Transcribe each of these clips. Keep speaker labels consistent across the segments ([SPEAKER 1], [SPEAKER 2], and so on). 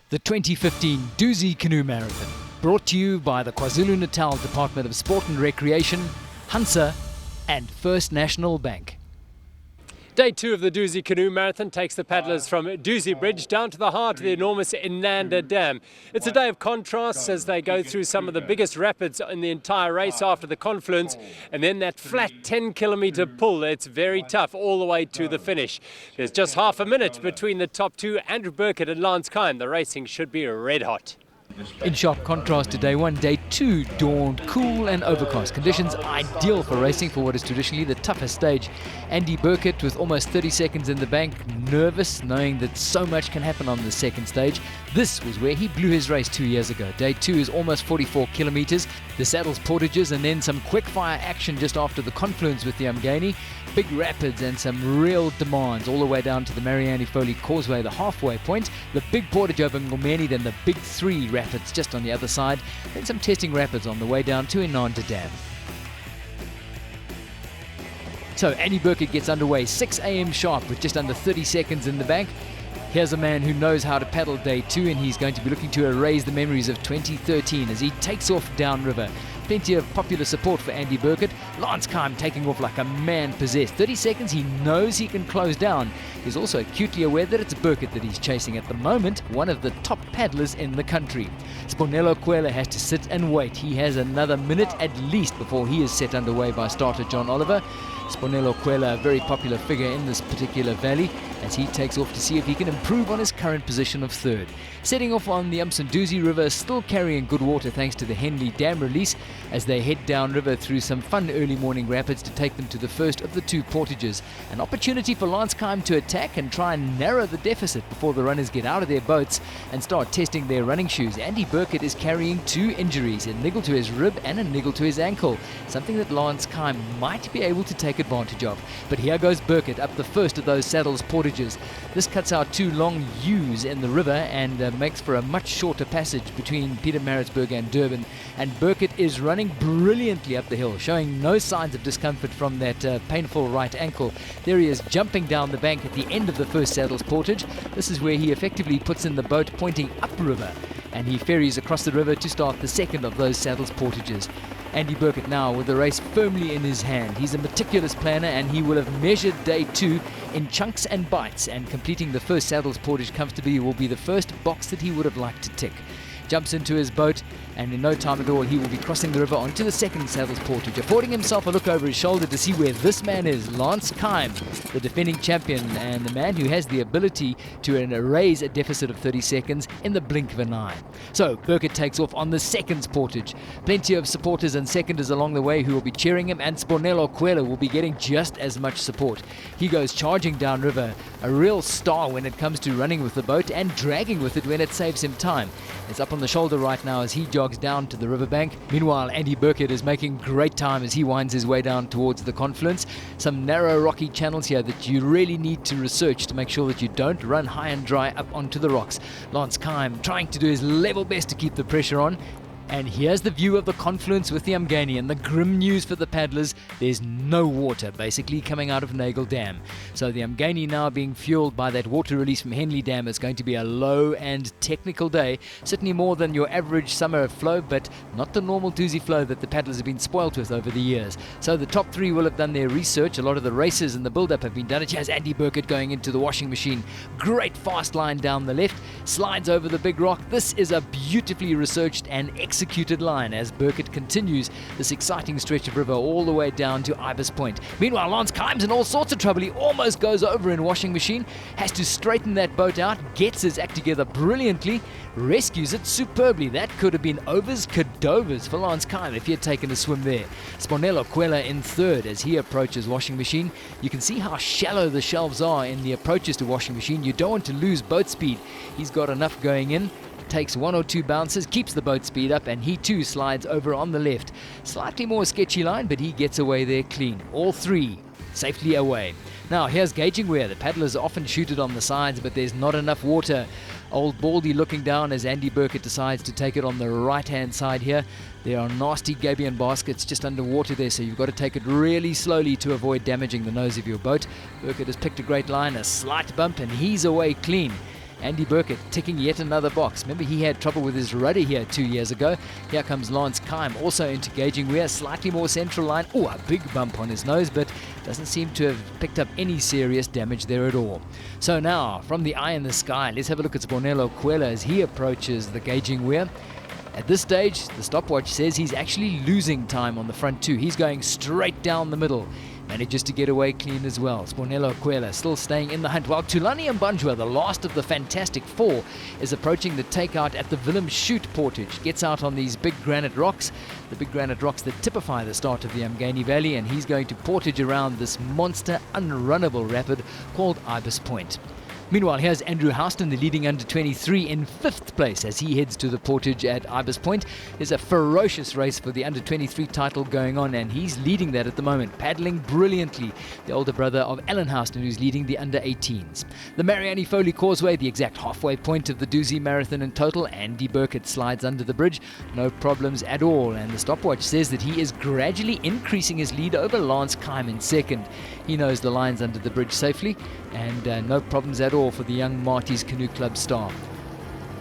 [SPEAKER 1] The 2015 Dusi Canoe Marathon, brought to you by the KwaZulu-Natal Department of Sport and Recreation, Hansa and First National Bank.
[SPEAKER 2] Day 2 of the Dusi Canoe Marathon takes the paddlers from Dusi Bridge down to the heart of the enormous Inanda Dam. It's a day of contrasts as they go through some of the biggest rapids in the entire race after the confluence, and then that flat 10-kilometre pull. It's very tough all the way to the finish. There's just half a minute between the top two, Andrew Burkett and Lance Kime. The racing should be red hot.
[SPEAKER 1] In sharp contrast to day 1, day 2 dawned cool and overcast. Conditions ideal for racing for what is traditionally the toughest stage. Andy Burkett, with almost 30 seconds in the bank, nervous, knowing that so much can happen on the second stage. This was where he blew his race 2 years ago. Day 2 is almost 44 kilometres. The saddles portages and then some quick fire action just after the confluence with the Umgeni. Big rapids and some real demands all the way down to the Marianne Foley Causeway, the halfway point. The big portage over Ngomeni, then the big 3 rapids just on the other side. Then some testing rapids on the way down to Inanda Dam. So Andy Burkett gets underway 6 a.m. sharp with just under 30 seconds in the bank. Here's a man who knows how to paddle day 2, and he's going to be looking to erase the memories of 2013 as he takes off downriver. Plenty of popular support for Andy Burkett. Lance Kime taking off like a man possessed. 30 seconds, he knows he can close down. He's also acutely aware that it's Burkett that he's chasing at the moment, one of the top paddlers in the country. Sponello Kwela has to sit and wait. He has another minute at least before he is set underway by starter John Oliver. Sponello Kwela, a very popular figure in this particular valley, as he takes off to see if he can improve on his current position of 3rd. Setting off on the Dusi River, still carrying good water thanks to the Henley Dam release, as they head downriver through some fun early morning rapids to take them to the first of the 2 portages. An opportunity for Lance Kime to attack and try and narrow the deficit before the runners get out of their boats and start testing their running shoes. Andy Burkett is carrying 2 injuries, a niggle to his rib and a niggle to his ankle, something that Lance Kime might be able to take advantage of. But here goes Burkett up the first of those saddles portages. This cuts out 2 long U's in the river and makes for a much shorter passage between Pietermaritzburg and Durban, and Burkett is running brilliantly up the hill, showing no signs of discomfort from that painful right ankle. There he is jumping down the bank at the end of the first saddles portage. This is where he effectively puts in the boat pointing upriver, and he ferries across the river to start the second of those saddles portages. Andy Burkett now with the race firmly in his hand. He's a meticulous planner, and he will have measured day 2 in chunks and bites, and completing the first saddles portage comfortably will be the first box that he would have liked to tick. Jumps into his boat, and in no time at all he will be crossing the river onto the second saddles portage, affording himself a look over his shoulder to see where this man is, Lance Kime, the defending champion and the man who has the ability to erase a deficit of 30 seconds in the blink of an eye. So Burkett takes off on the second portage. Plenty of supporters and seconders along the way who will be cheering him, and Sponello Kwela will be getting just as much support. He goes charging downriver, a real star when it comes to running with the boat and dragging with it when it saves him time. It's up on the shoulder right now as he jogs down to the riverbank. Meanwhile, Andy Burkett is making great time as he winds his way down towards the confluence. Some narrow rocky channels here that you really need to research to make sure that you don't run high and dry up onto the rocks. Lance Kime trying to do his level best to keep the pressure on. And here's the view of the confluence with the Umgeni, and the grim news for the paddlers: there's no water basically coming out of Nagle Dam. So the Umgeni now being fueled by that water release from Henley Dam is going to be a low and technical day. Certainly more than your average summer flow, but not the normal Dusi flow that the paddlers have been spoilt with over the years. So the top 3 will have done their research. A lot of the races and the build-up have been done. It has Andy Burkett going into the washing machine. Great fast line down the left, slides over the big rock. This is a beautifully researched and executed line as Burkett continues this exciting stretch of river all the way down to Ibis Point. Meanwhile, Lance Kime's in all sorts of trouble. He almost goes over in washing machine, has to straighten that boat out, gets his act together brilliantly, rescues it superbly. That could have been overs cadovers for Lance Kime if he had taken a swim there. Sponello Kwela in 3rd as he approaches washing machine. You can see how shallow the shelves are in the approaches to washing machine. You don't want to lose boat speed. He's got enough going in. Takes 1 or 2 bounces, keeps the boat speed up, and he too slides over on the left. Slightly more sketchy line, but he gets away there clean. All 3 safely away. Now here's gauging wear. The paddlers often shoot it on the sides, but there's not enough water. Old Baldy looking down as Andy Burkett decides to take it on the right hand side here. There are nasty gabion baskets just underwater there, so you've got to take it really slowly to avoid damaging the nose of your boat. Burkett has picked a great line, a slight bump, and he's away clean. Andy Burkett ticking yet another box. Remember, he had trouble with his rudder here 2 years ago. Here comes Lance Keim, also into gauging weir, slightly more central line. Oh, a big bump on his nose, but doesn't seem to have picked up any serious damage there at all. So now, from the eye in the sky, let's have a look at Sponelo Kwela as he approaches the gauging weir. At this stage, the stopwatch says he's actually losing time on the front two. He's going straight down the middle. Manages to get away clean as well. Sponelo Kwela still staying in the hunt, while Tulani Mbanjwa, the last of the Fantastic Four, is approaching the takeout at the Willem Shoot portage. Gets out on these big granite rocks, the big granite rocks that typify the start of the Umgeni Valley, and he's going to portage around this monster, unrunnable rapid called Ibis Point. Meanwhile, here's Andrew Houston, the leading under-23, in 5th place as he heads to the portage at Ibis Point. There's a ferocious race for the under-23 title going on, and he's leading that at the moment, paddling brilliantly. The older brother of Alan Houston, who's leading the under-18s. The Marianne Foley Causeway, the exact halfway point of the Dusi Marathon in total. Andy Burkett slides under the bridge, no problems at all, and the stopwatch says that he is gradually increasing his lead over Lance Keim in 2nd. He knows the lines under the bridge safely, and no problems at all for the young Marty's Canoe Club star.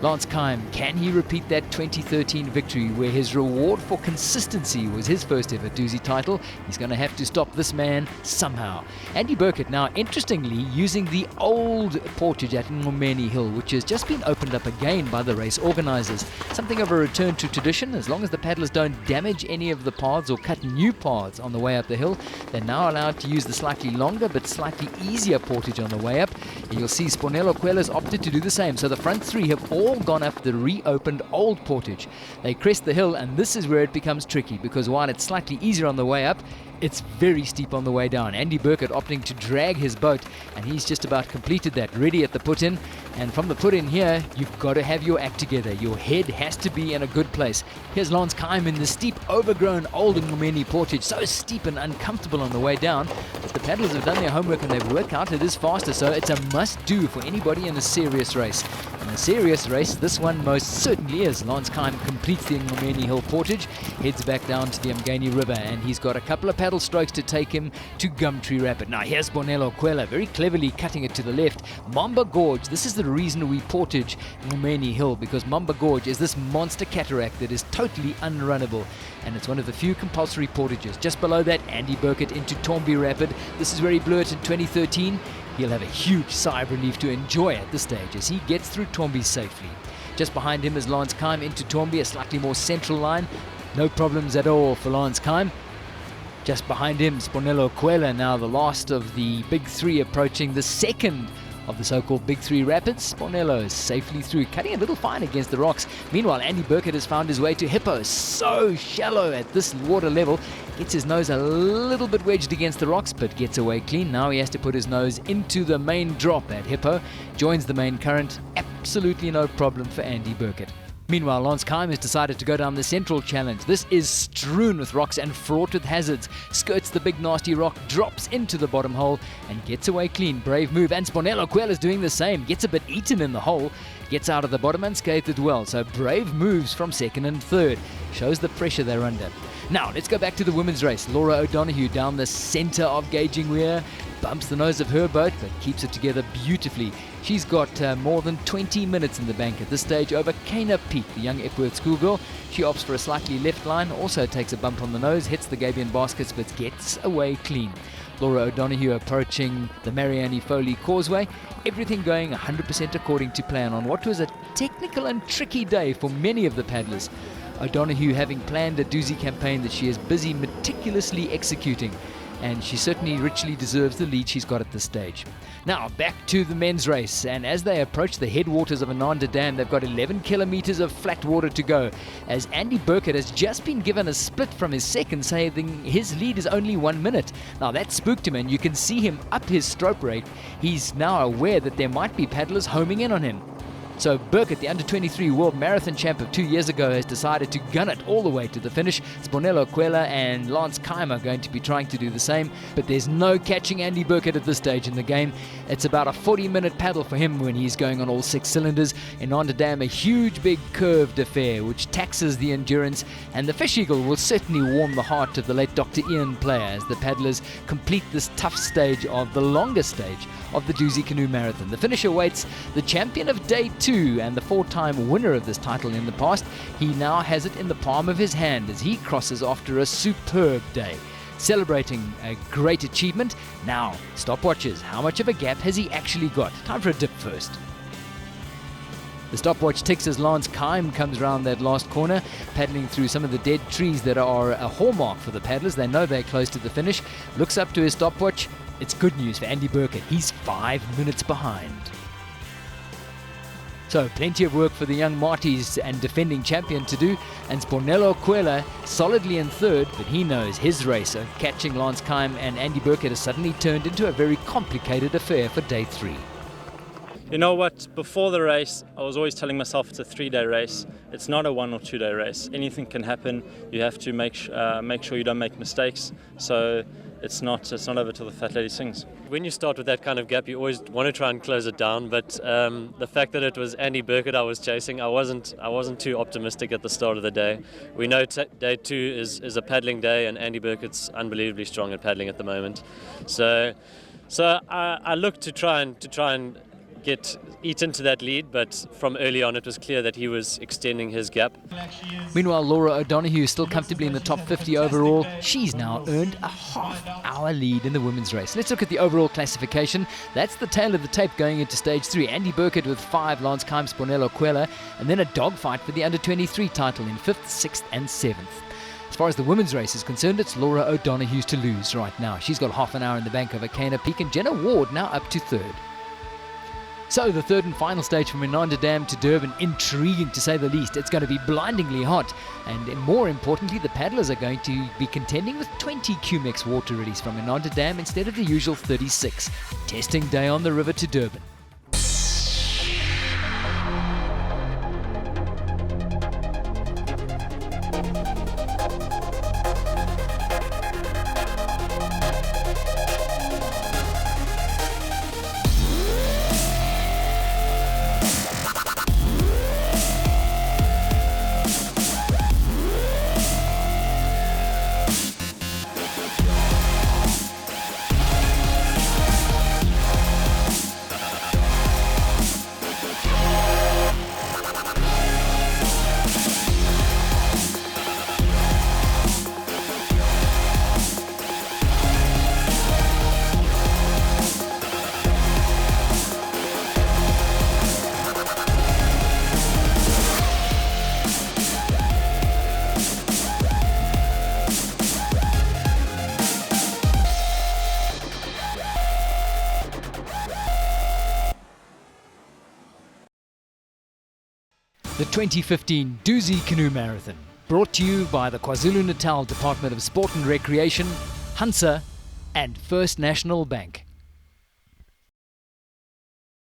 [SPEAKER 1] Lance Keim, can he repeat that 2013 victory where his reward for consistency was his first ever Dusi title? He's going to have to stop this man somehow. Andy Burkett now, interestingly, using the old portage at Ngomeni Hill, which has just been opened up again by the race organisers. Something of a return to tradition. As long as the paddlers don't damage any of the paths or cut new paths on the way up the hill, they're now allowed to use the slightly longer but slightly easier portage on the way up. And you'll see Sponelo Kwela's opted to do the same. So the front three have all gone up the reopened old portage. They crest the hill, and this is where it becomes tricky, because while it's slightly easier on the way up, it's very steep on the way down. Andy Burkett opting to drag his boat, and he's just about completed that, ready at the put-in. And from the put-in here, you've got to have your act together. Your head has to be in a good place. Here's Lance Keim in the steep, overgrown old Ngomeni portage, so steep and uncomfortable on the way down. But the paddlers have done their homework and they've worked out it is faster, so it's a must-do for anybody in a serious race. In a serious race, this one most certainly is. Lance Keim completes the Ngomeni Hill portage, heads back down to the Umgeni River, and he's got a couple of paddle strokes to take him to Gumtree Rapid. Now here's Sponelo Kwela, very cleverly cutting it to the left. Mamba Gorge, this is the reason we portage Ngomeni Hill, because Mamba Gorge is this monster cataract that is totally unrunnable, and it's one of the few compulsory portages. Just below that, Andy Burkett into Tombi Rapid. This is where he blew it in 2013. He'll have a huge sigh of relief to enjoy at this stage as he gets through Tombi safely. Just behind him is Lance Keim into Tombi, a slightly more central line. No problems at all for Lance Keim. Just behind him, Sponelo Kwela, now the last of the big three, approaching the second of the so-called Big Three Rapids. Sponelo is safely through, cutting a little fine against the rocks. Meanwhile, Andy Burkett has found his way to Hippo, so shallow at this water level. Gets his nose a little bit wedged against the rocks, but gets away clean. Now he has to put his nose into the main drop at Hippo. Joins the main current. Absolutely no problem for Andy Burkett. Meanwhile, Lance Keim has decided to go down the central challenge. This is strewn with rocks and fraught with hazards. Skirts the big nasty rock, drops into the bottom hole, and gets away clean. Brave move. And Sponelo Kwela is doing the same. Gets a bit eaten in the hole. Gets out of the bottom unscathed as well. So brave moves from 2nd and 3rd. Shows the pressure they're under. Now, let's go back to the women's race. Laura O'Donoghue down the centre of gauging weir. Bumps the nose of her boat, but keeps it together beautifully. She's got more than 20 minutes in the bank at this stage over Kana Peak, the young Epworth schoolgirl. She opts for a slightly left line, also takes a bump on the nose, hits the Gabion baskets, but gets away clean. Laura O'Donoghue approaching the Marianne Foley Causeway. Everything going 100% according to plan on what was a technical and tricky day for many of the paddlers. O'Donoghue having planned a Dusi campaign that she is busy meticulously executing, and she certainly richly deserves the lead she's got at this stage. Now back to the men's race, and as they approach the headwaters of Ananda Dam, they've got 11 kilometers of flat water to go, as Andy Burkett has just been given a split from his second, saying his lead is only 1 minute. Now that spooked him, and you can see him up his stroke rate. He's now aware that there might be paddlers homing in on him. So Burkett, the under-23 world marathon champ of 2 years ago, has decided to gun it all the way to the finish. Spornello Quella and Lance Keim are going to be trying to do the same, but there's no catching Andy Burkett at this stage in the game. It's about a 40-minute paddle for him when he's going on all 6 cylinders. In Onderdam, a huge big curved affair which taxes the endurance, and the Fish Eagle will certainly warm the heart of the late Dr. Ian Player as the paddlers complete this tough stage of the longest stage of the Dusi Canoe Marathon. The finish awaits the champion of day 2 and the 4-time winner of this title in the past. He now has it in the palm of his hand as he crosses after a superb day. Celebrating a great achievement. Now, stopwatches. How much of a gap has he actually got? Time for a dip first. The stopwatch ticks as Lance Keim comes round that last corner, paddling through some of the dead trees that are a hallmark for the paddlers. They know they're close to the finish. Looks up to his stopwatch. It's good news for Andy Burkett. He's 5 minutes behind. So plenty of work for the young Marties and defending champion to do, and Spornello Quella solidly in third, but he knows his race of catching Lance Keim and Andy Burkett has suddenly turned into a very complicated affair for day 3.
[SPEAKER 3] You know what, before the race, I was always telling myself it's a 3-day race. It's not a 1 or 2 day race. Anything can happen. You have to make sure you don't make mistakes. So it's not over till the fat lady sings.
[SPEAKER 2] When you start with that kind of gap, you always want to try and close it down. But the fact that it was Andy Burkett I was chasing, I wasn't too optimistic at the start of the day. We know day 2 is a paddling day, and Andy Burkett's unbelievably strong at paddling at the moment. So I looked to try and eat into that lead, but from early on it was clear that he was extending his gap.
[SPEAKER 1] Meanwhile, Laura O'Donoghue is still comfortably in the top 50 overall. She's now earned a half-hour lead in the women's race. Let's look at the overall classification. That's the tail of the tape going into stage 3. Andy Burkett with 5, Lance Keim, Spornello Quella, and then a dogfight for the under-23 title in 5th, 6th and 7th. As far as the women's race is concerned, it's Laura O'Donoghue's to lose right now. She's got half an hour in the bank over Kana Peak, and Jenna Ward now up to 3rd. So the third and final stage from Inanda Dam to Durban, intriguing to say the least. It's going to be blindingly hot, and more importantly, the paddlers are going to be contending with 20 Cumex water release from Inanda Dam instead of the usual 36. Testing day on the river to Durban. The 2015 Dusi Canoe Marathon, brought to you by the KwaZulu-Natal Department of Sport and Recreation, Hunsa and First National Bank.